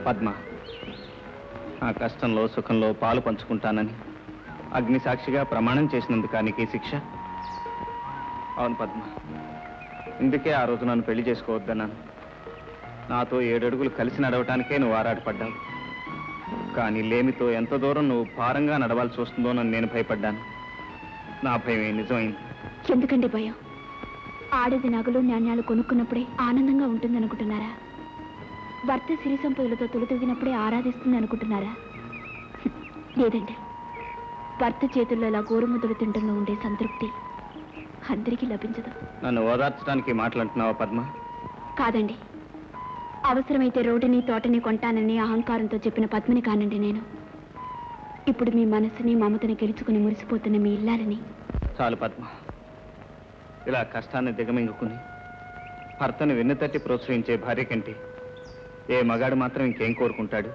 పద్మ, ఆ కష్టంలో సుఖంలో పాలు పంచుకుంటానని అగ్ని సాక్షిగా ప్రమాణం చేసినందుకు నీకు ఈ శిక్ష? అవును పద్మ, ఇందుకే ఆ రోజు నన్ను పెళ్లి చేసుకోవద్దన్నాను. నాతో 7 అడుగులు కలిసి నడవటానికే నువ్వు ఆరాటపడ్డావు. కానీ లేమితో ఎంత దూరం నువ్వు భారంగా నడవాల్సి వస్తుందోనని నేను భయపడ్డాను. నా భయమే నిజమైంది. ఎందుకండి భయం? ఆడది నగలు నాణ్యాలు కొనుక్కున్నప్పుడే ఆనందంగా ఉంటుందనుకుంటున్నారా? భర్త సిరి సంపదలతో తొలితొగినప్పుడే ఆరాధిస్తుంది అనుకుంటున్నారా? లేదండి, భర్త చేతుల్లో ఇలా గోరుముద్దలు తింటంలో ఉండే సంతృప్తి అందరికీ లభించదు. నన్ను ఓదార్చడానికి మాట్లాడుతున్నావా పద్మ? కాదండి, అవసరమైతే రోడ్డుని తోటని కొంటానని అహంకారంతో చెప్పిన పద్మని కానండి నేను. ఇప్పుడు మీ మనసుని మమతని గెలుచుకుని మురిసిపోతున్న మీ ఇల్లాలని. చాలు పద్మ, ఇలా కష్టాన్ని దిగమింగుకుని భర్తను వెన్నుతట్టి ప్రోత్సహించే భార్య కంటే ఏ మగాడు మాత్రం ఇంకేం కోరుకుంటాడు?